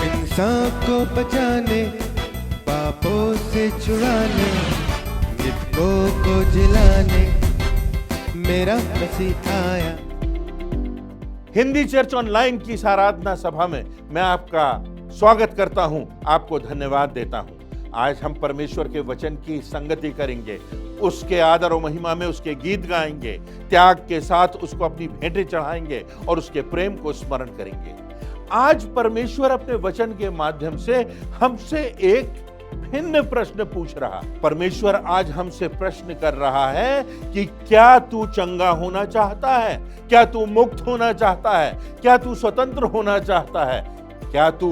इंसान को बचाने, पापों से छुड़ाने, मृतकों को जिलाने मेरा मसीह आया। हिंदी चर्च ऑनलाइन की इस आराधना सभा में मैं आपका स्वागत करता हूं, आपको धन्यवाद देता हूं। आज हम परमेश्वर के वचन की संगति करेंगे, उसके आदर और महिमा में उसके गीत गाएंगे, त्याग के साथ उसको अपनी भेंटें चढ़ाएंगे और उसके प्रेम को स्मरण करेंगे। आज परमेश्वर अपने वचन के माध्यम से हमसे एक भिन्न प्रश्न पूछ रहा। परमेश्वर आज हमसे प्रश्न कर रहा है कि क्या तू चंगा होना चाहता है? क्या तू मुक्त होना चाहता है? क्या तू स्वतंत्र होना चाहता है? क्या तू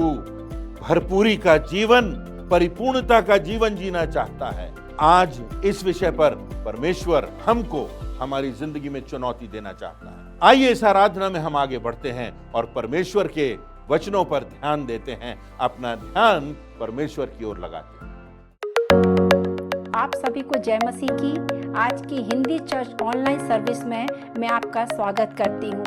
भरपूरी का जीवन, परिपूर्णता का जीवन जीना चाहता है? आज इस विषय पर परमेश्वर हमको हमारी जिंदगी में चुनौती देना चाहता है। आइए इस आराधना में हम आगे बढ़ते हैं और परमेश्वर के वचनों पर ध्यान देते हैं, अपना ध्यान परमेश्वर की ओर लगाते हैं। आप सभी को जय मसीह की। आज की हिंदी चर्च ऑनलाइन सर्विस में मैं आपका स्वागत करती हूँ।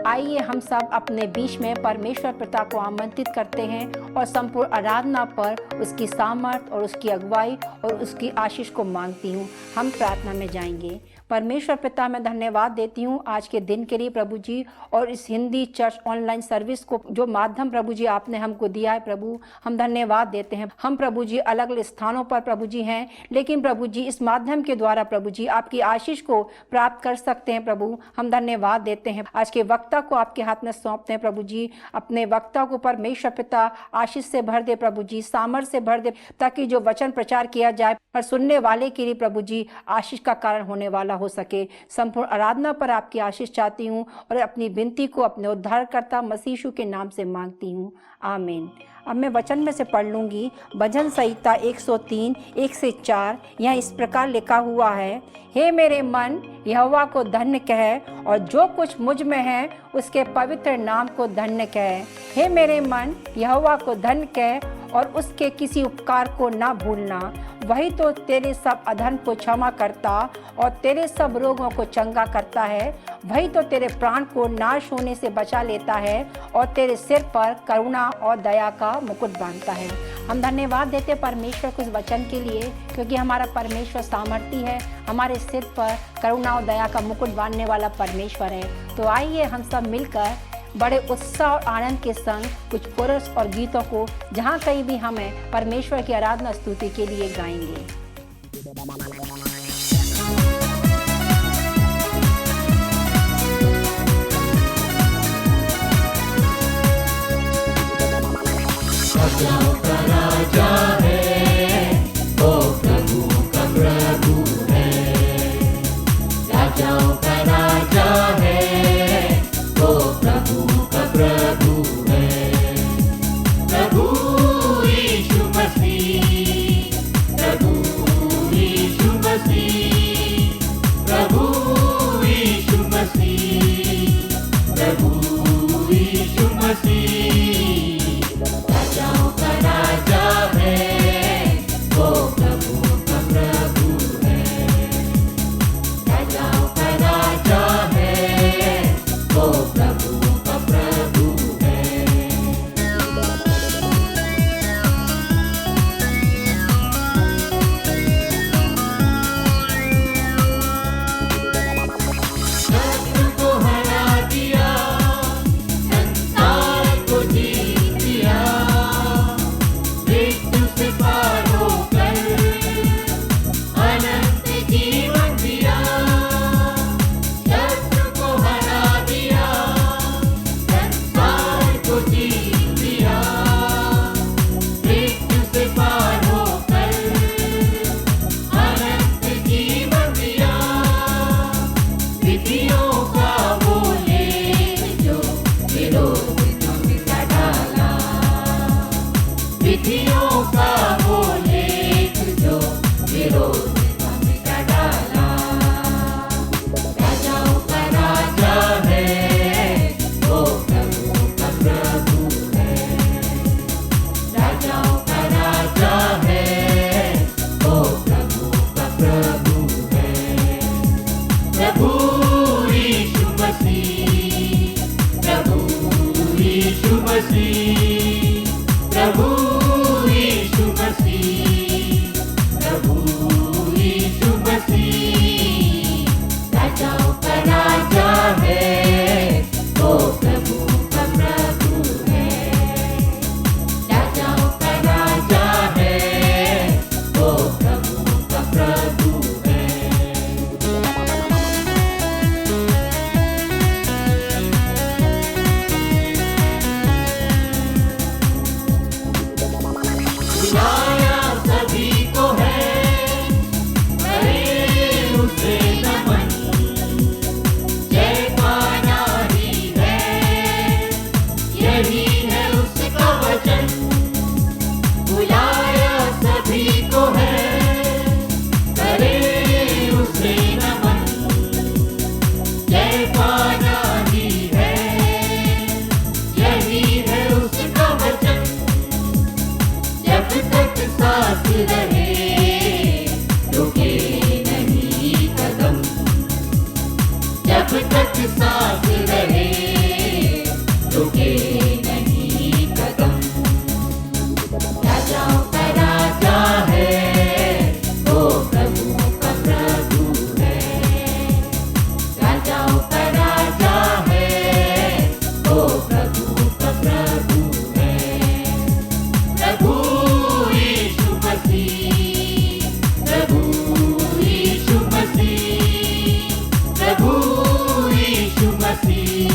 आइए हम सब अपने बीच में परमेश्वर पिता को आमंत्रित करते हैं और संपूर्ण आराधना पर उसकी सामर्थ और उसकी अगुवाई और उसकी आशीष को मांगती हूँ। हम प्रार्थना में जाएंगे। परमेश्वर पिता, मैं धन्यवाद देती हूँ आज के दिन के लिए प्रभु जी, और इस हिंदी चर्च ऑनलाइन सर्विस को जो माध्यम प्रभु जी आपने हमको दिया है प्रभु, हम धन्यवाद देते हैं। हम प्रभु जी अलग अलग स्थानों पर प्रभु जी हैं, लेकिन प्रभु जी इस माध्यम के द्वारा प्रभु जी आपकी आशीष को प्राप्त कर सकते हैं प्रभु। हम धन्यवाद देते हैं। आज के वक्ता को आपके हाथ में सौंपते हैं प्रभु जी। अपने वक्ता को परमेश्वर पिता आशीष से भर दे प्रभु जी, सामर्थ से भर दे, ताकि जो वचन प्रचार किया जाए और सुनने वाले के लिए प्रभु जी आशीष का कारण होने वाला हो सके। संपूर्ण आराधना पर आपकी आशीष चाहती हूँ और अपनी विनती को अपने उद्धारकर्ता मसीह यीशु के नाम से मांगती हूँ, आमीन। अब मैं वचन में से पढ़ लूंगी। भजन संहिता 103 1 से 4 यहाँ इस प्रकार लिखा हुआ है। हे मेरे मन, यहोवा को धन्य कह और जो कुछ मुझ में है उसके पवित्र नाम को धन्य कह। हे मेरे मन, यहोवा को धन्य कह और उसके किसी उपकार को ना भूलना। वही तो तेरे सब अधर्म को क्षमा करता और तेरे सब रोगों को चंगा करता है। वही तो तेरे प्राण को नाश होने से बचा लेता है और तेरे सिर पर करुणा और दया का मुकुट बांधता है। हम धन्यवाद देते परमेश्वर को इस वचन के लिए, क्योंकि हमारा परमेश्वर सामर्थी है, हमारे सिर पर करुणा और दया का मुकुट बांधने वाला परमेश्वर है। तो आइए हम सब मिलकर बड़े उत्साह और आनंद के संग कुछ कोरस और गीतों को जहाँ कहीं भी हमें परमेश्वर की आराधना स्तुति के लिए गाएंगे। राजाओं का राजा है, ओ प्रभु का प्रभु है। राजाओं का राजा है, ओ प्रभु का प्रभु है। प्रभु यीशु मसीह, प्रभु यीशु मसीह, प्रभु यीशु मसीह, प्रभु यीशु मसीह। राजाओं का प्रभु यीशु मसीह, प्रभु यीशु मसीह, राजाओं का राजा है, वो प्रभु का प्रभु है। राजाओं का राजा है, वो प्रभु का प्रभु है। बुलाया सभी को है, करे उसे नमन, जयकारा ही है, यही है उसका वचन। बुलाया सभी को है, करे उसे नमन, जयकारा ही है, यही है उसका वचन। जब तक सांस रहे रुके नहीं कदम, जब तक सांस रहे रुके नहीं कदम। राजाओं का राजा है, वो प्रभु का प्रभु है। राजाओं का राजा है, वो प्रभु का प्रभु है। प्रभु यीशु मसीह, प्रभु यीशु मसीह, प्रभु यीशु मसीह,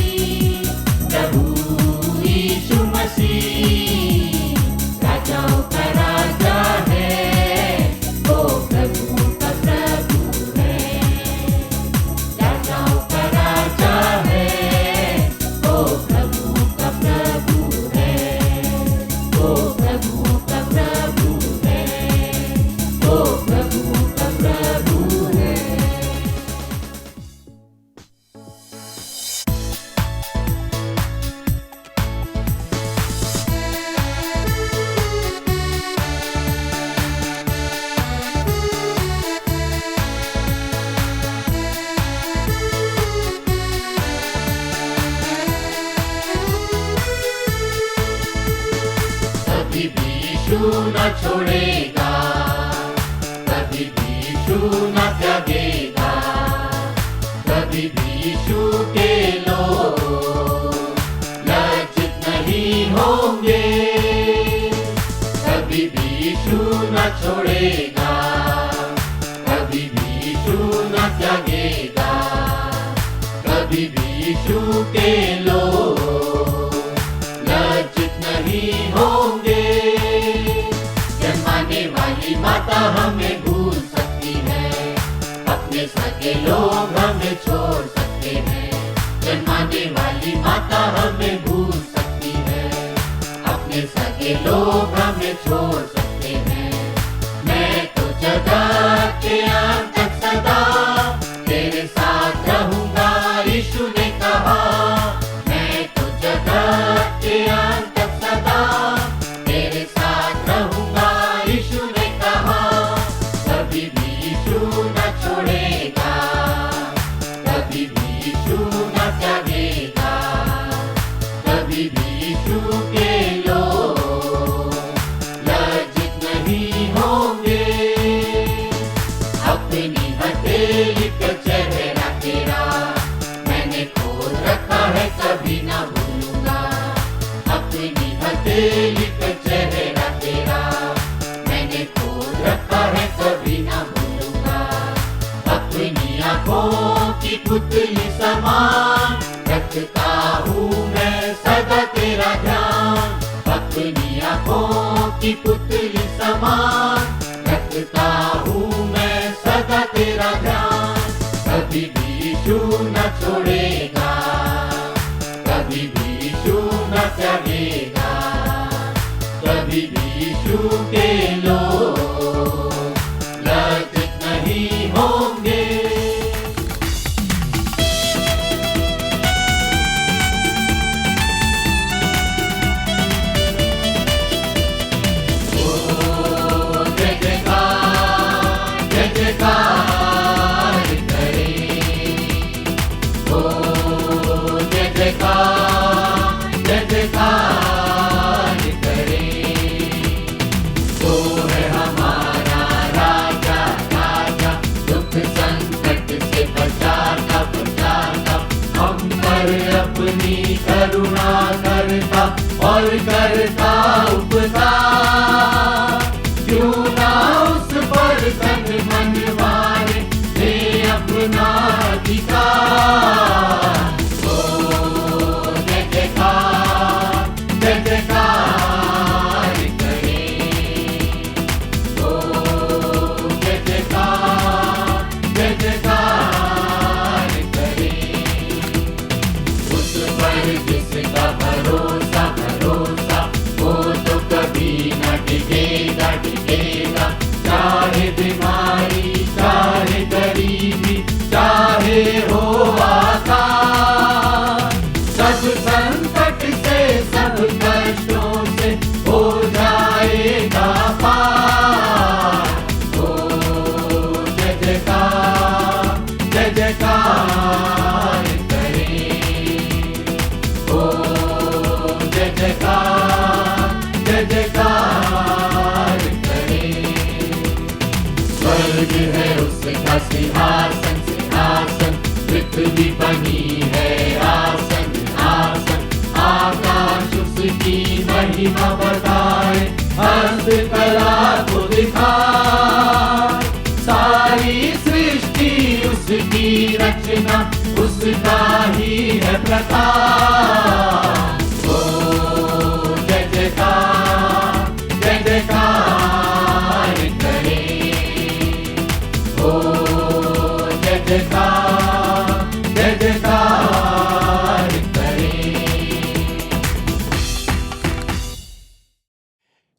प्रभु यीशु मसीह, राजाओं का राजा है, वो प्रभु का प्रभु है। राजाओं का राजा है, वो प्रभु का प्रभु है, वो प्रभु का प्रभु है, वो प्रभु का प्रभु है। कभी भी यीशु न छोड़ेगा, कभी भी यीशु न त्यागेगा, कभी भी यीशु के लोग लज्जित नहीं होंगे। कभी भी यीशु न छोड़ेगा, कभी भी यीशु न त्यागेगा, कभी भी यीशु के लोग लज्जित नहीं होंगे। जन्माने वाली माता हमें भूल सकती है, अपने सगे लोग हमें छोड़ सकते हैं। जन्माने वाली माता हमें भूल सकती है, अपने सगे लोग हमें छोड़ सकते हैं। मैं तो जगत के अंत तक सदा तेरे साथ रहूंगा, यीशु ने कहा। मैं तो जगत के अंत तक सदा तेरे साथ रहूंगा, यीशु ने कहा। कभी भी यीशु न छोड़ेगा, कभी भी यीशु न त्यागेगा, कभी भी यीशु के लोग लज्जित नहीं होंगे। अपनी हथेली पे चेहरा तेरा मैंने खोद रखा है, कभी ना भूलूंगा। अपनी हथेली पे चेहरा तेरा मैंने खोद रखा है, कभी ना भूलूंगा। अपनी आंखों की पुतली समान रखता हूँ मैं सदा तेरा ध्यान। अपनी आंखों की पुतली समान रखता हूँ मैं सदा तेरा ध्यान। कभी भी यीशु न छोड़ेगा, कभी भी यीशु न त्यागेगा, कभी भी यीशु के लोग लज्जित नहीं होंगे। जय जयकार करे, ओ करता उपकार, क्यों ना उस पर तन मन मारे, ले अपना अधिकार। ओ जय जयकार, जय जयकार करे, ओ जय जयकार, जय जयकार करे। उस पर जिसका भरोसा भरोसा, वो तो कभी न टिकेगा टिकेगा। चाहे बीमारी चाहे गरीबी चाहे हो आसान, सब संकट से सब कष्टों से हो जाएगा पार। ओ जय जयकार, जय जयकार करे, ओ जय जयकार, जय जयकार करे। स्वर्ग है उसका सिंहासन सिंहासन, पृथ्वी बनी है आसन आसन। आकाश उसकी महिमा बताए, हस्तकला को दिखाए। सारी सृष्टि उसकी रचना, उसका ही है प्रकाश। ओ जय जयकार, जय जयकार करे, ओ जय जयकार, जय जयकार करे।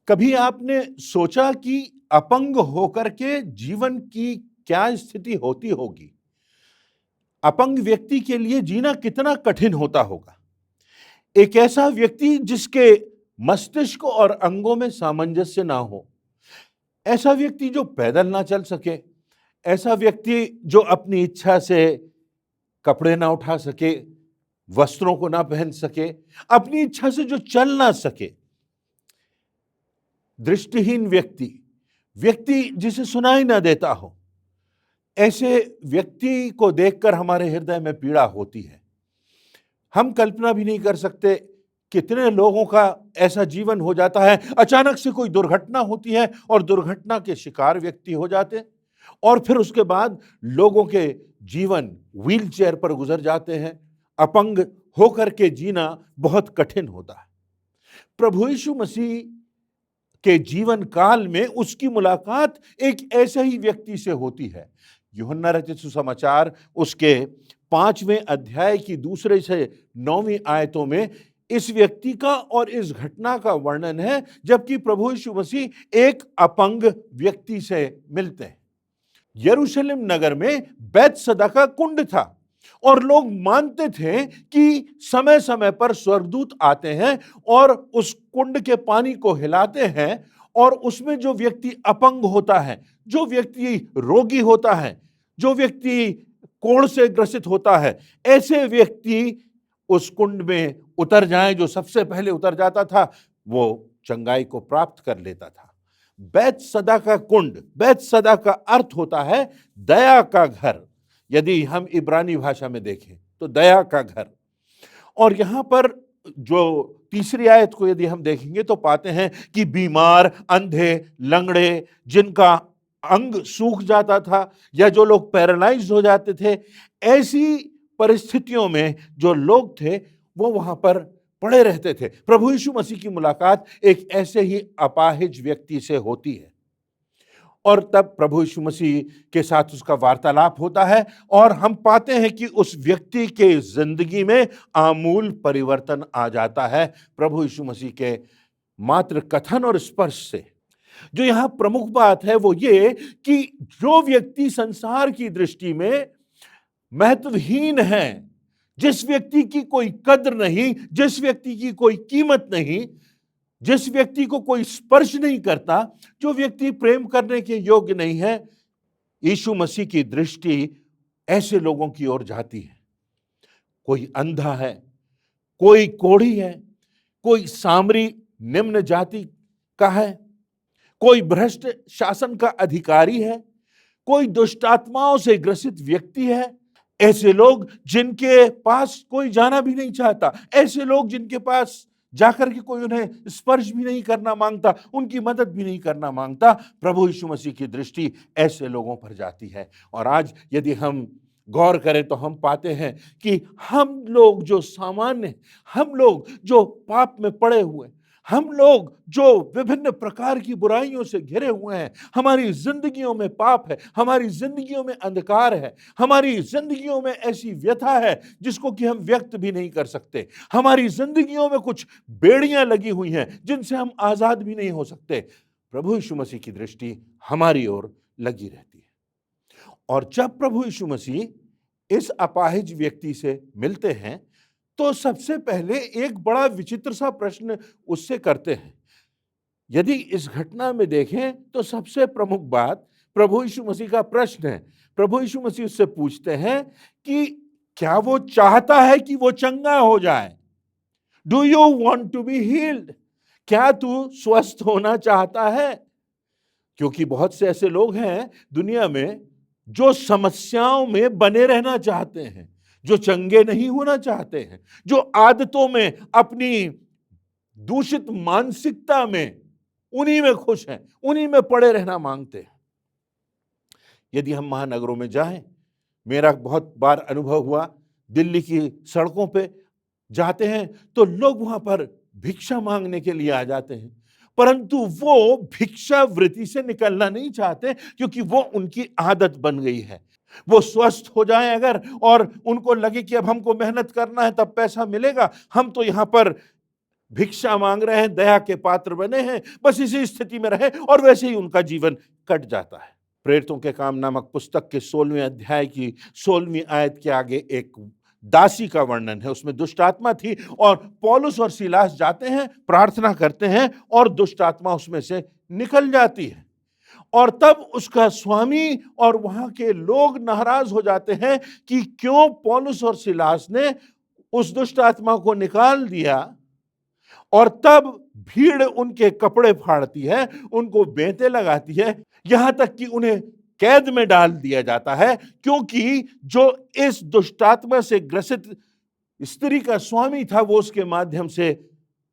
कभी आपने सोचा कि अपंग होकर के जीवन की क्या स्थिति होती होगी? अपंग व्यक्ति के लिए जीना कितना कठिन होता होगा। एक ऐसा व्यक्ति जिसके मस्तिष्क और अंगों में सामंजस्य ना हो, ऐसा व्यक्ति जो पैदल ना चल सके, ऐसा व्यक्ति जो अपनी इच्छा से कपड़े ना उठा सके, वस्त्रों को ना पहन सके, अपनी इच्छा से जो चल ना सके, दृष्टिहीन व्यक्ति, व्यक्ति जिसे सुनाई ना देता हो, ऐसे व्यक्ति को देखकर हमारे हृदय में पीड़ा होती है। हम कल्पना भी नहीं कर सकते कितने लोगों का ऐसा जीवन हो जाता है। अचानक से कोई दुर्घटना होती है और दुर्घटना के शिकार व्यक्ति हो जाते हैं, और फिर उसके बाद लोगों के जीवन व्हील चेयर पर गुजर जाते हैं। अपंग होकर के जीना बहुत कठिन होता है। प्रभु यीशु मसीह के जीवन काल में उसकी मुलाकात एक ऐसे ही व्यक्ति से होती है। यूहन्ना रचित सुसमाचार उसके 5वें अध्याय की 2 से 9वीं आयतों में इस व्यक्ति का और इस घटना का वर्णन है, जबकि प्रभु यीशु मसीह एक अपंग व्यक्ति से मिलते हैं। यरूशलेम नगर में बैतसदा का कुंड था, और लोग मानते थे कि समय समय पर स्वर्गदूत आते हैं और उस कुंड के पानी को हिलाते हैं, और उसमें जो व्यक्ति अपंग होता है, जो व्यक्ति रोगी होता है, जो व्यक्ति कोढ़ से ग्रसित होता है, ऐसे व्यक्ति उस कुंड में उतर जाएं। जो सबसे पहले उतर जाता था वो चंगाई को प्राप्त कर लेता था। बैतसदा का कुंड, बैतसदा का अर्थ होता है दया का घर। यदि हम इब्रानी भाषा में देखें तो दया का घर। और यहां पर जो तीसरी आयत को यदि हम देखेंगे तो पाते हैं कि बीमार, अंधे, लंगड़े, जिनका अंग सूख जाता था या जो लोग पैरालाइज्ड हो जाते थे, ऐसी परिस्थितियों में जो लोग थे वो वहां पर पड़े रहते थे। प्रभु यीशु मसीह की मुलाकात एक ऐसे ही अपाहिज व्यक्ति से होती है, और तब प्रभु यीशु मसीह के साथ उसका वार्तालाप होता है, और हम पाते हैं कि उस व्यक्ति के जिंदगी में आमूल परिवर्तन आ जाता है प्रभु यीशु मसीह के मात्र कथन और स्पर्श से। जो यहां प्रमुख बात है वो ये कि जो व्यक्ति संसार की दृष्टि में महत्वहीन है, जिस व्यक्ति की कोई कद्र नहीं, जिस व्यक्ति की कोई कीमत नहीं, जिस व्यक्ति को कोई स्पर्श नहीं करता, जो व्यक्ति प्रेम करने के योग्य नहीं है, यीशु मसीह की दृष्टि ऐसे लोगों की ओर जाती है। कोई अंधा है, कोई कोढ़ी है, कोई सामरी निम्न जाति का है, कोई भ्रष्ट शासन का अधिकारी है, कोई दुष्टात्माओं से ग्रसित व्यक्ति है, ऐसे लोग जिनके पास कोई जाना भी नहीं चाहता, ऐसे लोग जिनके पास जाकर के कोई उन्हें स्पर्श भी नहीं करना मांगता, उनकी मदद भी नहीं करना मांगता। प्रभु यीशु मसीह की दृष्टि ऐसे लोगों पर जाती है। और आज यदि हम गौर करें तो हम पाते हैं कि हम लोग जो सामान्य, हम लोग जो पाप में पड़े हुए, हम लोग जो विभिन्न प्रकार की बुराइयों से घिरे हुए हैं, हमारी जिंदगियों में पाप है, हमारी जिंदगियों में अंधकार है, हमारी जिंदगियों में ऐसी व्यथा है जिसको कि हम व्यक्त भी नहीं कर सकते, हमारी जिंदगियों में कुछ बेड़ियां लगी हुई हैं जिनसे हम आजाद भी नहीं हो सकते। प्रभु यीशु मसीह की दृष्टि हमारी ओर लगी रहती है। और जब प्रभु यीशु मसीह इस अपाहिज व्यक्ति से मिलते हैं तो सबसे पहले एक बड़ा विचित्र सा प्रश्न उससे करते हैं। यदि इस घटना में देखें तो सबसे प्रमुख बात प्रभु यीशु मसीह का प्रश्न है। प्रभु यीशु मसीह उससे पूछते हैं कि क्या वो चाहता है कि वो चंगा हो जाए? Do you want to be healed? क्या तू स्वस्थ होना चाहता है? क्योंकि बहुत से ऐसे लोग हैं दुनिया में जो समस्याओं में बने रहना चाहते हैं, जो चंगे नहीं होना चाहते हैं, जो आदतों में, अपनी दूषित मानसिकता में, उन्हीं में खुश हैं, उन्हीं में पड़े रहना मांगते हैं। यदि हम महानगरों में जाएं, मेरा बहुत बार अनुभव हुआ, दिल्ली की सड़कों पे जाते हैं तो लोग वहां पर भिक्षा मांगने के लिए आ जाते हैं, परंतु वो भिक्षावृत्ति से निकलना नहीं चाहते क्योंकि वो उनकी आदत बन गई है। वो स्वस्थ हो जाएं अगर और उनको लगे कि अब हमको मेहनत करना है तब पैसा मिलेगा, हम तो यहाँ पर भिक्षा मांग रहे हैं, दया के पात्र बने हैं, बस इसी स्थिति में रहे और वैसे ही उनका जीवन कट जाता है। प्रेरितों के काम नामक पुस्तक के 16वें अध्याय की 16वीं आयत के आगे एक दासी का वर्णन है। उसमें दुष्ट आत्मा थी और पौलुस और सीलास जाते हैं, प्रार्थना करते हैं और दुष्ट आत्मा उसमें से निकल जाती है। और तब उसका स्वामी और वहां के लोग नाराज हो जाते हैं कि क्यों पौलुस और सीलास ने उस दुष्ट आत्मा को निकाल दिया। और तब भीड़ उनके कपड़े फाड़ती है, उनको बेंतें लगाती है, यहां तक कि उन्हें कैद में डाल दिया जाता है, क्योंकि जो इस दुष्टात्मा से ग्रसित स्त्री का स्वामी था वो उसके माध्यम से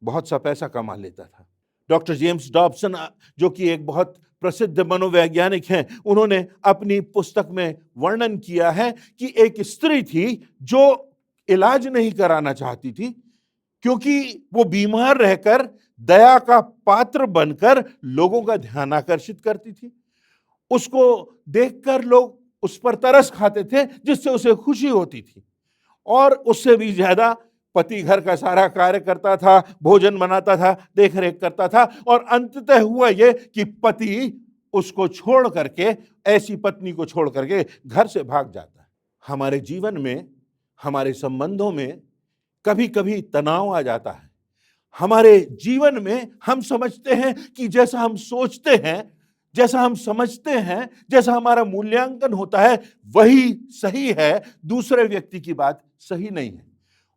बहुत सा पैसा कमा लेता था। डॉक्टर जेम्स डॉबसन, जो कि एक बहुत प्रसिद्ध मनोवैज्ञानिक हैं, उन्होंने अपनी पुस्तक में वर्णन किया है कि एक स्त्री थी जो इलाज नहीं कराना चाहती थी क्योंकि वो बीमार रहकर दया का पात्र बनकर लोगों का ध्यान आकर्षित करती थी। उसको देखकर लोग उस पर तरस खाते थे जिससे उसे खुशी होती थी, और उससे भी ज्यादा पति घर का सारा कार्य करता था, भोजन बनाता था, देख रेख करता था, और अंततः हुआ ये कि पति उसको छोड़ करके, ऐसी पत्नी को छोड़ करके घर से भाग जाता है। हमारे जीवन में, हमारे संबंधों में कभी कभी तनाव आ जाता है। हमारे जीवन में हम समझते हैं कि जैसा हम सोचते हैं, जैसा हम समझते हैं, जैसा हमारा मूल्यांकन होता है वही सही है, दूसरे व्यक्ति की बात सही नहीं है,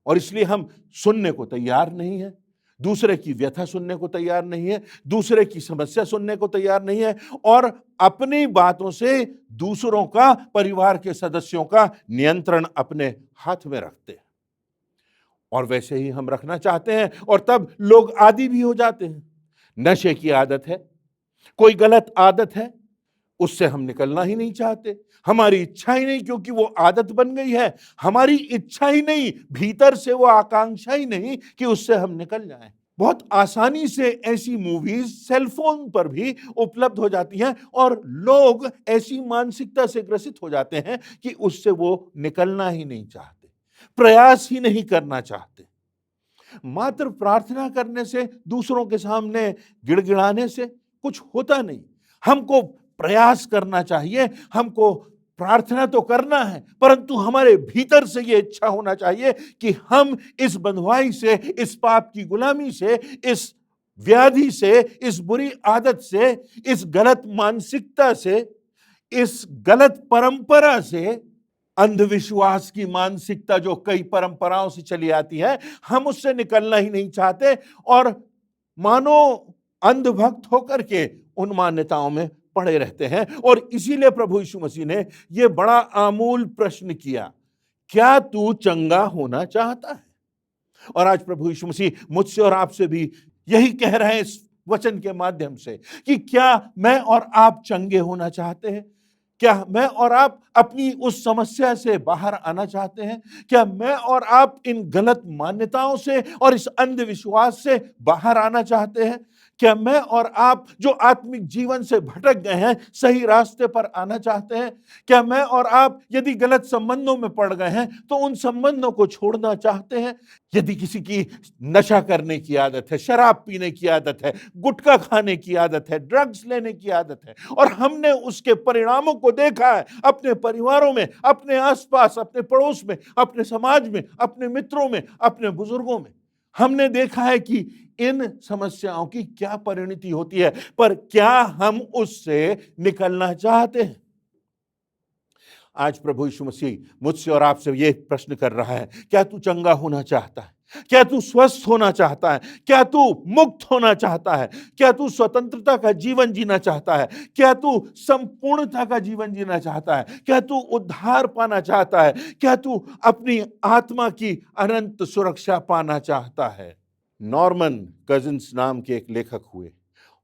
और इसलिए हम सुनने को तैयार नहीं है, दूसरे की व्यथा सुनने को तैयार नहीं है, दूसरे की समस्या सुनने को तैयार नहीं है, और अपनी बातों से दूसरों का, परिवार के सदस्यों का नियंत्रण अपने हाथ में रखते हैं। और वैसे ही हम रखना चाहते हैं, और तब लोग आदी भी हो जाते हैं। नशे की आदत है, कोई गलत आदत है, उससे हम निकलना ही नहीं चाहते, हमारी इच्छा ही नहीं, क्योंकि वो आदत बन गई है, हमारी इच्छा ही नहीं, भीतर से वो आकांक्षा ही नहीं कि उससे हम निकल जाएं। बहुत आसानी से ऐसी मूवीज सेलफोन पर भी उपलब्ध हो जाती हैं और लोग ऐसी मानसिकता से ग्रसित हो जाते हैं कि उससे वो निकलना ही नहीं चाहते, प्रयास ही नहीं करना चाहते। मात्र प्रार्थना करने से, दूसरों के सामने गिड़गिड़ाने से कुछ होता नहीं। हमको प्रयास करना चाहिए, हमको प्रार्थना तो करना है, परंतु हमारे भीतर से यह इच्छा होना चाहिए कि हम इस बंधुआई से, इस पाप की गुलामी से, इस व्याधि से, इस बुरी आदत से, इस गलत मानसिकता से, इस गलत परंपरा से, अंधविश्वास की मानसिकता जो कई परंपराओं से चली आती है, हम उससे निकलना ही नहीं चाहते, और मानो अंधभक्त होकर के उन मान्यताओं में पड़े रहते हैं। और इसीलिए प्रभु यीशु मसीह ने यह बड़ा आमूल प्रश्न किया, क्या तू चंगा होना चाहता है? और आज प्रभु यीशु मसीह मुझसे और आपसे भी यही कह रहे हैं इस वचन के माध्यम से कि क्या मैं और आप चंगे होना चाहते हैं? क्या मैं और आप अपनी उस समस्या से बाहर आना चाहते हैं? क्या मैं और आप इन गलत मान्यताओं से और इस अंधविश्वास से बाहर आना चाहते हैं? क्या मैं और आप जो आत्मिक जीवन से भटक गए हैं सही रास्ते पर आना चाहते हैं? क्या मैं और आप यदि गलत संबंधों में पड़ गए हैं तो उन संबंधों को छोड़ना चाहते हैं? यदि किसी की नशा करने की आदत है, शराब पीने की आदत है, गुटखा खाने की आदत है, ड्रग्स लेने की आदत है और हमने उसके परिणामों को देखा है अपने परिवारों में, अपने आसपास, अपने पड़ोस में, अपने समाज में, अपने मित्रों में, अपने बुजुर्गों में, हमने देखा है कि इन समस्याओं की क्या परिणति होती है, पर क्या हम उससे निकलना चाहते हैं? आज प्रभु यीशु मसीह मुझसे और आपसे ये प्रश्न कर रहा है, क्या तू चंगा होना चाहता है? क्या तू स्वस्थ होना चाहता है? क्या तू मुक्त होना चाहता है? क्या तू स्वतंत्रता का जीवन जीना चाहता है? क्या तू संपूर्णता का जीवन जीना चाहता है? क्या तू उद्धार पाना चाहता है? क्या तू अपनी आत्मा की अनंत सुरक्षा पाना चाहता है? नॉर्मन कजिन्स नाम के एक लेखक हुए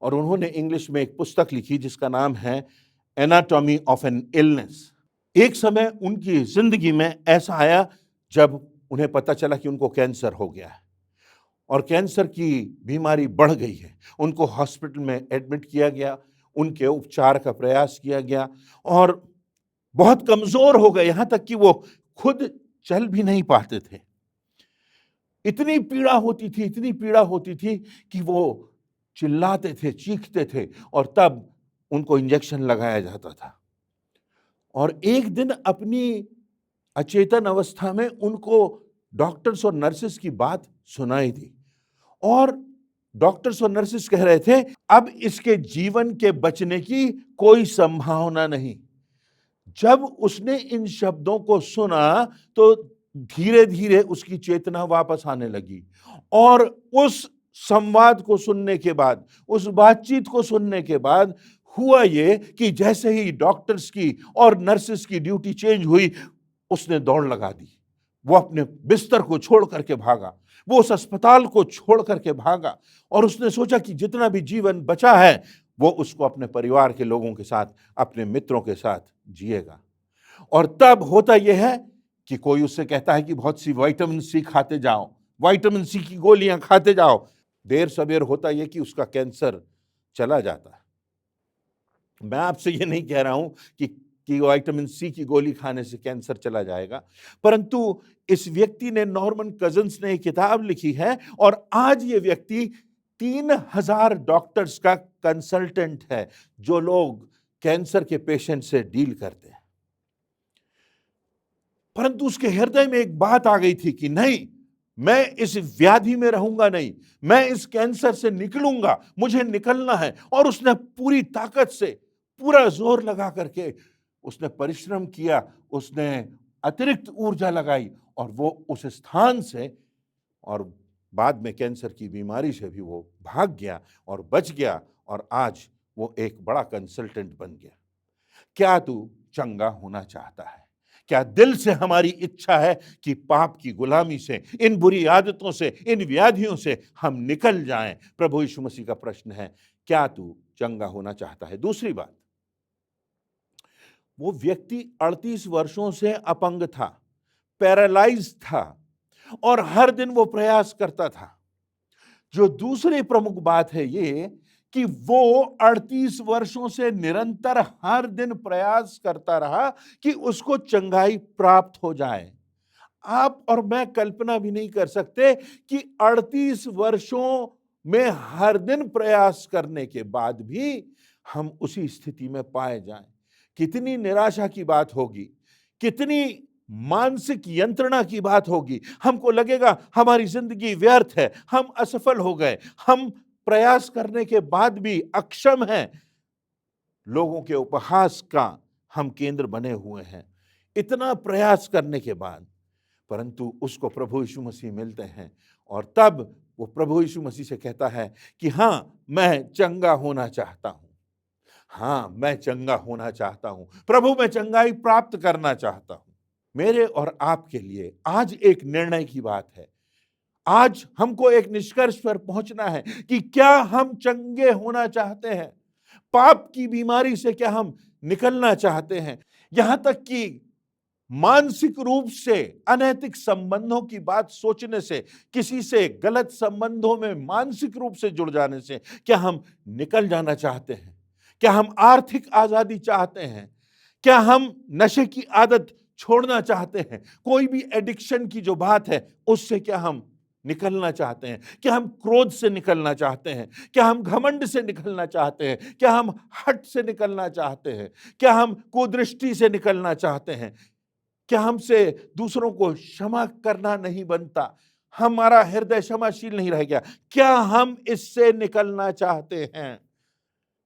और उन्होंने इंग्लिश में एक पुस्तक लिखी जिसका नाम है एनाटॉमी ऑफ एन इलनेस। एक समय उनकी जिंदगी में ऐसा आया जब उन्हें पता चला कि उनको कैंसर हो गया है और कैंसर की बीमारी बढ़ गई है। उनको हॉस्पिटल में एडमिट किया गया, उनके उपचार का प्रयास किया गया और बहुत कमजोर हो गए, यहां तक कि वो खुद चल भी नहीं पाते थे। इतनी पीड़ा होती थी कि वो चिल्लाते थे, चीखते थे और तब उनको इंजेक्शन लगाया जाता था। और एक दिन अपनी अचेतन अवस्था में उनको डॉक्टर्स और नर्सेस की बात सुनाई दी और डॉक्टर्स और नर्सेस कह रहे थे अब इसके जीवन के बचने की कोई संभावना नहीं। जब उसने इन शब्दों को सुना तो धीरे धीरे उसकी चेतना वापस आने लगी और उस संवाद को सुनने के बाद, उस बातचीत को सुनने के बाद हुआ ये कि जैसे ही डॉक्टर्स की और नर्सेस की ड्यूटी चेंज हुई, उसने दौड़ लगा दी। वो अपने बिस्तर को छोड़ करके भागा, वो उस अस्पताल को छोड़ करके भागा और उसने सोचा कि जितना भी जीवन बचा है वो उसको अपने परिवार के लोगों के साथ, अपने मित्रों के साथ जिएगा। और तब होता यह है कि कोई उससे कहता है कि बहुत सी विटामिन सी खाते जाओ, विटामिन सी की गोलियां खाते जाओ। देर सवेर होता यह कि उसका कैंसर चला जाता है। मैं आपसे ये नहीं कह रहा हूं कि विटामिन सी की गोली खाने से कैंसर चला जाएगा, परंतु इस व्यक्ति ने, नॉर्मन कजिन्स ने एक किताब लिखी है और आज ये व्यक्ति 3000 डॉक्टर्स का कंसल्टेंट है जो लोग कैंसर के पेशेंट से डील करते हैं। परंतु उसके हृदय में एक बात आ गई थी कि नहीं, मैं इस व्याधि में रहूंगा नहीं, मैं इस कैंसर से निकलूंगा, मुझे निकलना है। और उसने पूरी ताकत से, पूरा जोर लगा करके उसने परिश्रम किया, उसने अतिरिक्त ऊर्जा लगाई और वो उस स्थान से और बाद में कैंसर की बीमारी से भी वो भाग गया और बच गया और आज वो एक बड़ा कंसल्टेंट बन गया। क्या तू चंगा होना चाहता है? क्या दिल से हमारी इच्छा है कि पाप की गुलामी से, इन बुरी आदतों से, इन व्याधियों से हम निकल जाएं? प्रभु यीशु मसीह का प्रश्न है, क्या तू चंगा होना चाहता है? दूसरी बात, वो व्यक्ति 38 वर्षों से अपंग था, पैरालाइज था और हर दिन वो प्रयास करता था। जो दूसरी प्रमुख बात है ये कि वो 38 वर्षों से निरंतर हर दिन प्रयास करता रहा कि उसको चंगाई प्राप्त हो जाए। आप और मैं कल्पना भी नहीं कर सकते कि 38 वर्षों में हर दिन प्रयास करने के बाद भी हम उसी स्थिति में पाए जाएं। कितनी निराशा की बात होगी, कितनी मानसिक यंत्रणा की बात होगी। हमको लगेगा हमारी जिंदगी व्यर्थ है, हम असफल हो गए, हम प्रयास करने के बाद भी अक्षम हैं, लोगों के उपहास का हम केंद्र बने हुए हैं इतना प्रयास करने के बाद। परंतु उसको प्रभु यीशु मसीह मिलते हैं और तब वो प्रभु यीशु मसीह से कहता है कि हाँ, मैं चंगा होना चाहता हूं, हाँ मैं चंगा होना चाहता हूं, प्रभु मैं चंगाई प्राप्त करना चाहता हूं। मेरे और आपके लिए आज एक निर्णय की बात है। आज हमको एक निष्कर्ष पर पहुंचना है कि क्या हम चंगे होना चाहते हैं, पाप की बीमारी से क्या हम निकलना चाहते हैं, यहां तक कि मानसिक रूप से अनैतिक संबंधों की बात सोचने से, किसी से गलत संबंधों में मानसिक रूप से जुड़ जाने से क्या हम निकल जाना चाहते हैं, क्या हम आर्थिक आजादी चाहते हैं, क्या हम नशे की आदत छोड़ना चाहते हैं, कोई भी एडिक्शन की जो बात है उससे क्या हम निकलना चाहते हैं, क्या हम क्रोध से निकलना चाहते हैं, क्या हम घमंड से निकलना चाहते हैं, क्या हम हठ से निकलना चाहते हैं, क्या हम कुदृष्टि से निकलना चाहते हैं, क्या हमसे दूसरों को क्षमा करना नहीं बनता, हमारा हृदय क्षमाशील नहीं रह गया, क्या हम इससे निकलना चाहते हैं?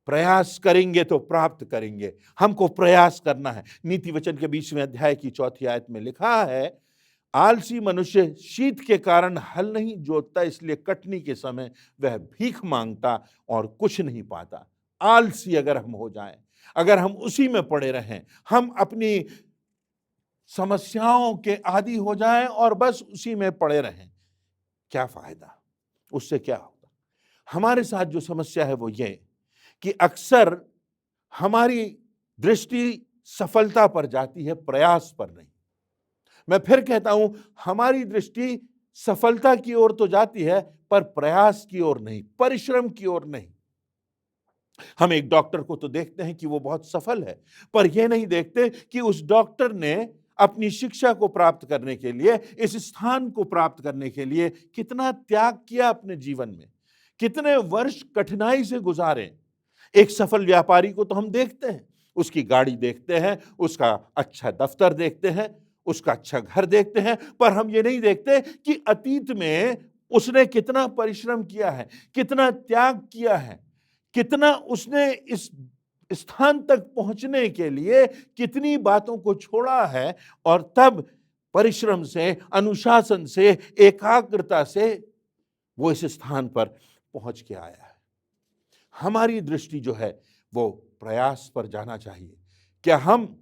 प्रयास करेंगे तो प्राप्त करेंगे, हमको प्रयास करना है। नीति वचन के 20वें अध्याय की 4थी आयत में लिखा है, आलसी मनुष्य शीत के कारण हल नहीं जोतता, इसलिए कटनी के समय वह भीख मांगता और कुछ नहीं पाता। आलसी अगर हम हो जाएं, अगर हम उसी में पड़े रहें, हम अपनी समस्याओं के आदी हो जाएं और बस उसी में पड़े रहें, क्या फायदा? उससे क्या होगा? हमारे साथ जो समस्या है वो ये कि अक्सर हमारी दृष्टि सफलता पर जाती है, प्रयास पर नहीं। मैं फिर कहता हूं, हमारी दृष्टि सफलता की ओर तो जाती है पर प्रयास की ओर नहीं, परिश्रम की ओर नहीं। हम एक डॉक्टर को तो देखते हैं कि वो बहुत सफल है, पर यह नहीं देखते कि उस डॉक्टर ने अपनी शिक्षा को प्राप्त करने के लिए, इस स्थान को प्राप्त करने के लिए कितना त्याग किया अपने जीवन में, कितने वर्ष कठिनाई से गुजारे। एक सफल व्यापारी को तो हम देखते हैं, उसकी गाड़ी देखते हैं, उसका अच्छा दफ्तर देखते हैं, उसका अच्छा घर देखते हैं, पर हम ये नहीं देखते कि अतीत में उसने कितना परिश्रम किया है, कितना त्याग किया है, कितना उसने इस स्थान तक पहुंचने के लिए कितनी बातों को छोड़ा है, और तब परिश्रम से, अनुशासन से, एकाग्रता से वो इस स्थान पर पहुंच के आया है। हमारी दृष्टि जो है वो प्रयास पर जाना चाहिए। क्या हम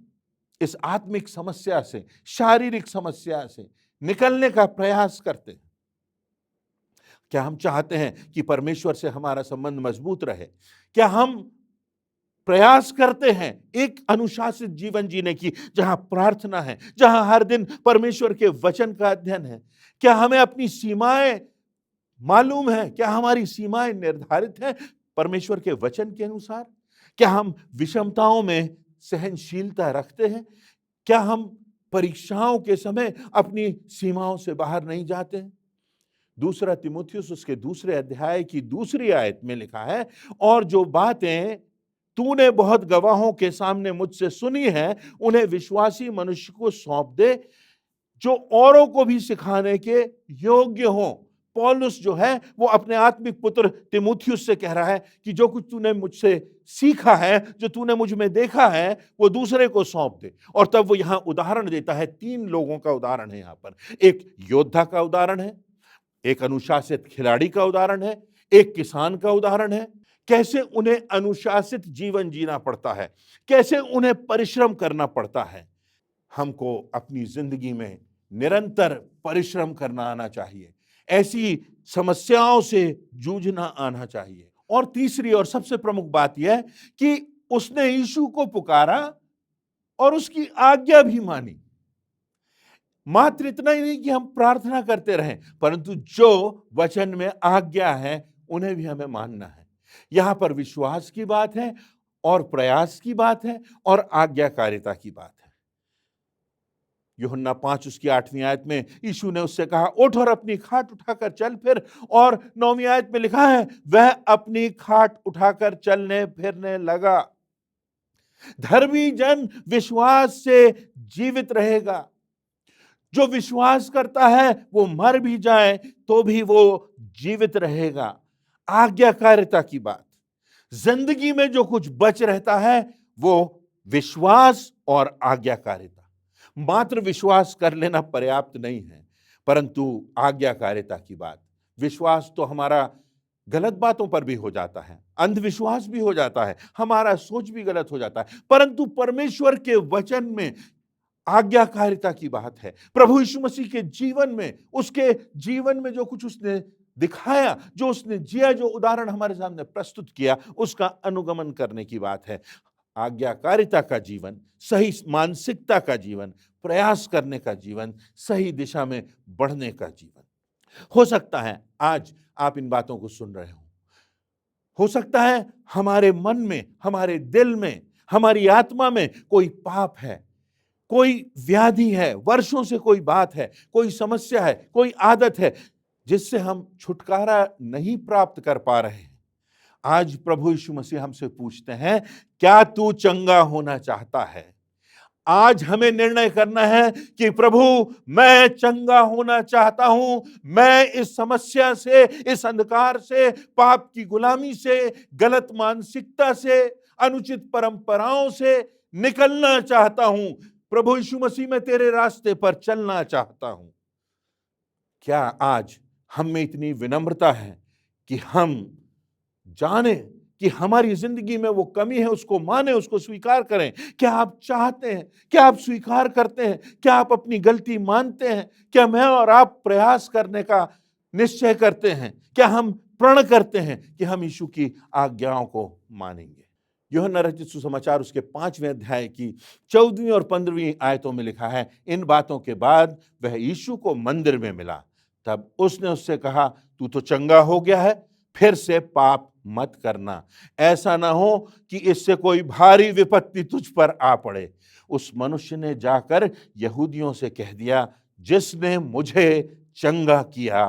इस आत्मिक समस्या से, शारीरिक समस्या से निकलने का प्रयास करते हैं? क्या हम चाहते हैं कि परमेश्वर से हमारा संबंध मजबूत रहे? क्या हम प्रयास करते हैं एक अनुशासित जीवन जीने की, जहां प्रार्थना है, जहां हर दिन परमेश्वर के वचन का अध्ययन है? क्या हमें अपनी सीमाएं मालूम है? क्या हमारी सीमाएं निर्धारित हैं परमेश्वर के वचन के अनुसार? क्या हम विषमताओं में सहनशीलता रखते हैं? क्या हम परीक्षाओं के समय अपनी सीमाओं से बाहर नहीं जाते हैं? दूसरा तीमुथियुस उसके 2 अध्याय की 2 आयत में लिखा है, और जो बातें तूने बहुत गवाहों के सामने मुझसे सुनी है, उन्हें विश्वासी मनुष्य को सौंप दे, जो औरों को भी सिखाने के योग्य हो। पौलुस जो है वो अपने आत्मिक पुत्र तीमुथियुस से कह रहा है कि जो कुछ तूने मुझसे सीखा है, जो तूने मुझ में देखा है, वो दूसरे को सौंप दे। और तब वो यहां उदाहरण देता है, 3 लोगों का उदाहरण है यहां पर। एक योद्धा का उदाहरण है, एक अनुशासित खिलाड़ी का उदाहरण है, एक किसान का उदाहरण है। कैसे उन्हें अनुशासित जीवन जीना पड़ता है, कैसे उन्हें परिश्रम करना पड़ता है। हमको अपनी जिंदगी में निरंतर परिश्रम करना आना चाहिए, ऐसी समस्याओं से जूझना आना चाहिए। और तीसरी और सबसे प्रमुख बात यह कि उसने यीशु को पुकारा और उसकी आज्ञा भी मानी। मात्र इतना ही नहीं कि हम प्रार्थना करते रहें, परंतु जो वचन में आज्ञा है उन्हें भी हमें मानना है। यहां पर विश्वास की बात है, और प्रयास की बात है, और आज्ञाकारिता की बात है। यूहन्ना 5 उसकी 8वीं आयत में यीशु ने उससे कहा, उठ और अपनी खाट उठाकर चल फिर। और 9वीं आयत में लिखा है, वह अपनी खाट उठाकर चलने फिरने लगा। धर्मी जन विश्वास से जीवित रहेगा। जो विश्वास करता है वो मर भी जाए तो भी वो जीवित रहेगा। आज्ञाकारिता की बात, जिंदगी में जो कुछ बच रहता है वो विश्वास और आज्ञाकारिता। मात्र विश्वास कर लेना पर्याप्त नहीं है, परंतु आज्ञाकारिता की बात। विश्वास तो हमारा गलत बातों पर भी हो जाता है, अंधविश्वास भी हो जाता है, हमारा सोच भी गलत हो जाता है, परंतु परमेश्वर के वचन में आज्ञाकारिता की बात है। प्रभु यीशु मसीह के जीवन में, उसके जीवन में जो कुछ उसने दिखाया, जो उसने जिया, जो उदाहरण हमारे सामने प्रस्तुत किया, उसका अनुगमन करने की बात है। आज्ञाकारिता का जीवन, सही मानसिकता का जीवन, प्रयास करने का जीवन, सही दिशा में बढ़ने का जीवन। हो सकता है आज आप इन बातों को सुन रहे हो सकता है हमारे मन में, हमारे दिल में, हमारी आत्मा में कोई पाप है, कोई व्याधि है, वर्षों से कोई बात है, कोई समस्या है, कोई आदत है जिससे हम छुटकारा नहीं प्राप्त कर पा रहे हैं। आज प्रभु यीशु मसीह हमसे पूछते हैं, क्या तू चंगा होना चाहता है? आज हमें निर्णय करना है कि प्रभु, मैं चंगा होना चाहता हूं, मैं इस समस्या से, इस अंधकार से, पाप की गुलामी से, गलत मानसिकता से, अनुचित परंपराओं से निकलना चाहता हूं। प्रभु यीशु मसीह, मैं तेरे रास्ते पर चलना चाहता हूं। क्या आज हम में इतनी विनम्रता है कि हम जाने कि हमारी जिंदगी में वो कमी है, उसको माने, उसको स्वीकार करें? क्या आप चाहते हैं? क्या आप स्वीकार करते हैं? क्या आप अपनी गलती मानते हैं? क्या मैं और आप प्रयास करने का निश्चय करते हैं? क्या हम प्रण करते हैं कि हम यीशु की आज्ञाओं को मानेंगे? यूहन्ना रचित सुसमाचार उसके 5वें अध्याय की 14वीं और 15वीं आयतों में लिखा है, इन बातों के बाद वह यीशु को मंदिर में मिला। तब उसने उससे कहा, तू तो चंगा हो गया है, फिर से पाप मत करना, ऐसा ना हो कि इससे कोई भारी विपत्ति तुझ पर आ पड़े। उस मनुष्य ने जाकर यहूदियों से कह दिया, जिसने मुझे चंगा किया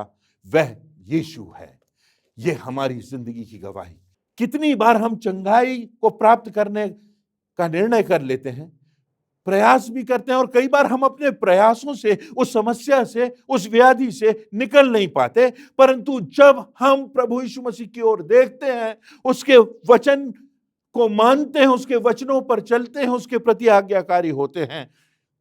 वह यीशु है। यह हमारी जिंदगी की गवाही। कितनी बार हम चंगाई को प्राप्त करने का निर्णय कर लेते हैं, प्रयास भी करते हैं, और कई बार हम अपने प्रयासों से, उस समस्या से, उस व्याधि से निकल नहीं पाते। परंतु जब हम प्रभु यीशु मसीह की ओर देखते हैं, उसके वचन को मानते हैं, उसके वचनों पर चलते हैं, उसके प्रति आज्ञाकारी होते हैं,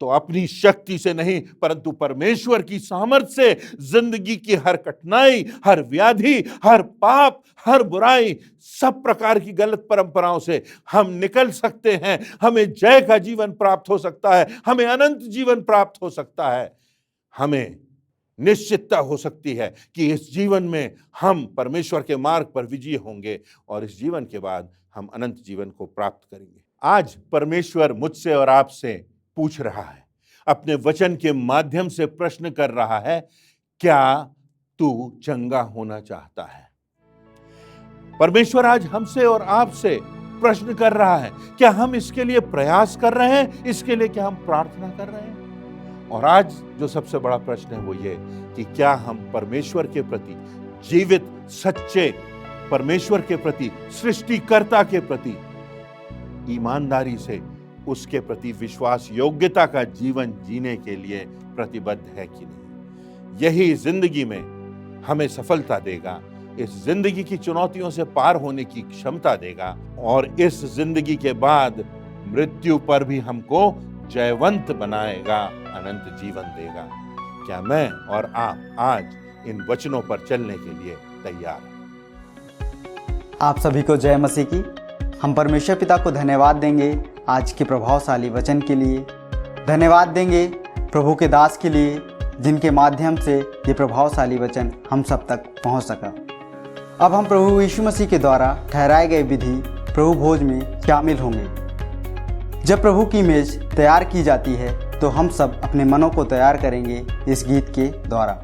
तो अपनी शक्ति से नहीं परंतु परमेश्वर की सामर्थ्य से जिंदगी की हर कठिनाई, हर व्याधि, हर पाप, हर बुराई, सब प्रकार की गलत परंपराओं से हम निकल सकते हैं। हमें जय का जीवन प्राप्त हो सकता है, हमें अनंत जीवन प्राप्त हो सकता है। हमें निश्चितता हो सकती है कि इस जीवन में हम परमेश्वर के मार्ग पर विजयी होंगे और इस जीवन के बाद हम अनंत जीवन को प्राप्त करेंगे। आज परमेश्वर मुझसे और आपसे पूछ रहा है, अपने वचन के माध्यम से प्रश्न कर रहा है, क्या तू चंगा होना चाहता है? परमेश्वर आज हमसे और आपसे प्रश्न कर रहा है, क्या हम इसके लिए प्रयास कर रहे हैं? इसके लिए क्या हम प्रार्थना कर रहे हैं? और आज जो सबसे बड़ा प्रश्न है वो ये कि क्या हम परमेश्वर के प्रति, जीवित सच्चे परमेश्वर के प्रति, सृष्टिकर्ता के प्रति ईमानदारी से उसके प्रति विश्वास योग्यता का जीवन जीने के लिए प्रतिबद्ध है कि नहीं? यही जिंदगी में हमें सफलता देगा, इस जिंदगी की चुनौतियों से पार होने की क्षमता देगा और इस जिंदगी के बाद मृत्यु पर भी हमको जयवंत बनाएगा, अनंत जीवन देगा। क्या मैं और आप आज इन वचनों पर चलने के लिए तैयार हैं? आप सभी को जय मसीह की। हम परमेश्वर पिता को धन्यवाद देंगे आज के प्रभावशाली वचन के लिए। धन्यवाद देंगे प्रभु के दास के लिए जिनके माध्यम से ये प्रभावशाली वचन हम सब तक पहुंच सका। अब हम प्रभु यीशु मसीह के द्वारा ठहराए गए विधि प्रभु भोज में शामिल होंगे। जब प्रभु की मेज तैयार की जाती है तो हम सब अपने मनों को तैयार करेंगे इस गीत के द्वारा।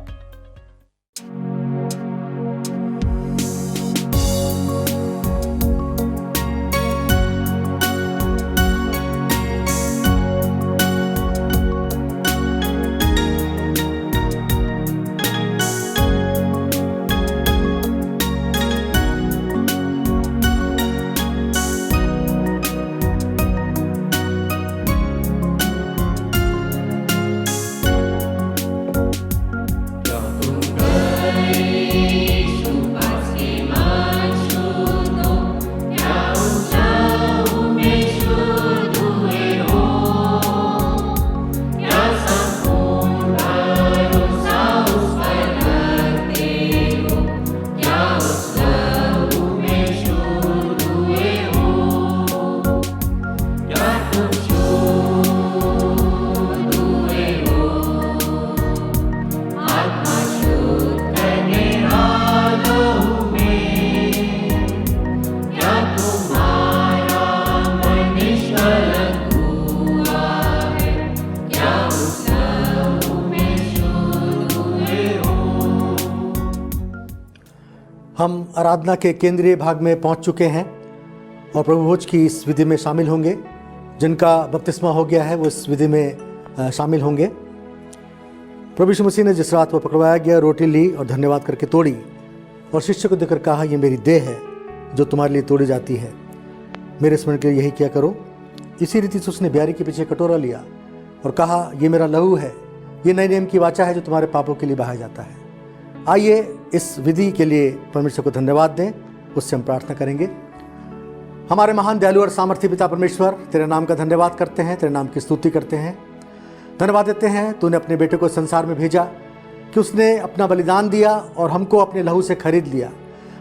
हम आराधना के केंद्रीय भाग में पहुंच चुके हैं और प्रभु भोज की इस विधि में शामिल होंगे। जिनका बपतिस्मा हो गया है वो इस विधि में शामिल होंगे। प्रभु यीशु मसीह ने जिस रात को पकड़वाया गया, रोटी ली और धन्यवाद करके तोड़ी और शिष्य को देकर कहा, ये मेरी देह है जो तुम्हारे लिए तोड़ी जाती है, मेरे स्मरण के लिए यही किया करो। इसी रीति से उसने ब्यारी के पीछे कटोरा लिया और कहा, ये मेरा लहू है, ये नए नियम की वाचा है जो तुम्हारे पापों के लिए बहाया जाता है। आइए इस विधि के लिए परमेश्वर को धन्यवाद दें, उससे हम प्रार्थना करेंगे। हमारे महान दयालु और सामर्थी पिता परमेश्वर, तेरे नाम का धन्यवाद करते हैं, तेरे नाम की स्तुति करते हैं, धन्यवाद देते हैं तूने अपने बेटे को संसार में भेजा कि उसने अपना बलिदान दिया और हमको अपने लहू से खरीद लिया।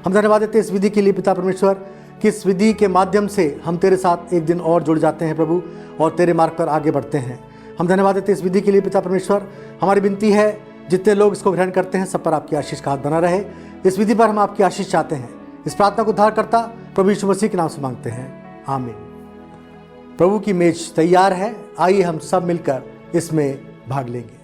हम धन्यवाद देते हैं इस विधि के लिए पिता परमेश्वर कि इस विधि के माध्यम से हम तेरे साथ एक दिन और जुड़ जाते हैं प्रभु और तेरे मार्ग पर आगे बढ़ते हैं। हम धन्यवाद देते हैं इस विधि के लिए पिता परमेश्वर। हमारी विनती है जितने लोग इसको ग्रहण करते हैं सब पर आपकी आशीष का हाथ बना रहे। इस विधि पर हम आपकी आशीष चाहते हैं। इस प्रार्थना को उद्धार करता प्रभु यीशु मसीह के नाम से मांगते हैं, आमीन। प्रभु की मेज तैयार है, आइए हम सब मिलकर इसमें भाग लेंगे।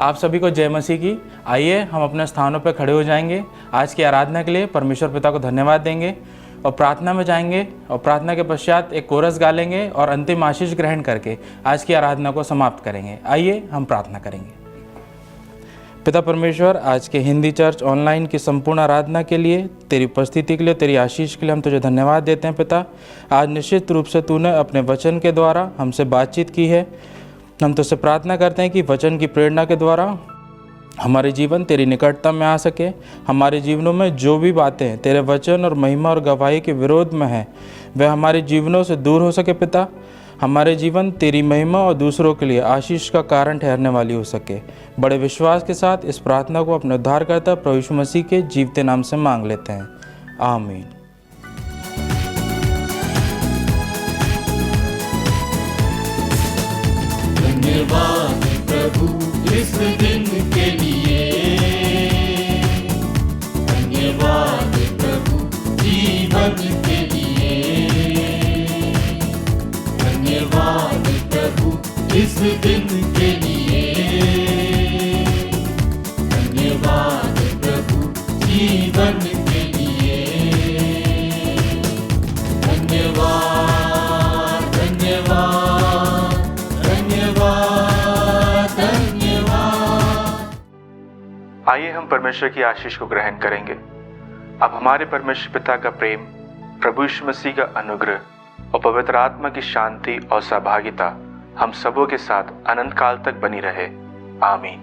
आप सभी को जय मसीह की। आइए हम अपने स्थानों पर खड़े हो जाएंगे। आज की आराधना के लिए परमेश्वर पिता को धन्यवाद देंगे और प्रार्थना में जाएंगे और प्रार्थना के पश्चात एक कोरस गा लेंगे और अंतिम आशीष ग्रहण करके आज की आराधना को समाप्त करेंगे। आइए हम प्रार्थना करेंगे। पिता परमेश्वर, आज के हिंदी चर्च ऑनलाइन की संपूर्ण आराधना के लिए, तेरी उपस्थिति के लिए, तेरी आशीष के लिए हम तुझे धन्यवाद देते हैं पिता। आज निश्चित रूप से तूने अपने वचन के द्वारा हमसे बातचीत की है। हम तुझसे प्रार्थना करते हैं कि वचन की प्रेरणा के द्वारा हमारे जीवन तेरी निकटता में आ सके। हमारे जीवनों में जो भी बातें तेरे वचन और महिमा और गवाही के विरोध में है वह हमारे जीवनों से दूर हो सके पिता। हमारे जीवन तेरी महिमा और दूसरों के लिए आशीष का कारण ठहरने वाली हो सके। बड़े विश्वास के साथ इस प्रार्थना को अपने उद्धारकर्ता प्रभु यीशु मसीह के जीवते नाम से मांग लेते हैं, आमीन। धन्यवाद प्रभु इस दिन के लिए, धन्यवाद प्रभु जीवन के लिए, धन्यवाद प्रभु इस दिन के लिए, धन्यवाद प्रभु जीवन के लिए, धन्यवाद धन्यवाद धन्यवाद धन्यवाद। आइए हम परमेश्वर की आशीष को ग्रहण करेंगे। अब हमारे परमेश्वर पिता का प्रेम, प्रभु यीशु मसीह का अनुग्रह और पवित्र आत्मा की शांति और सहभागिता हम सबों के साथ अनंत काल तक बनी रहे, आमीन।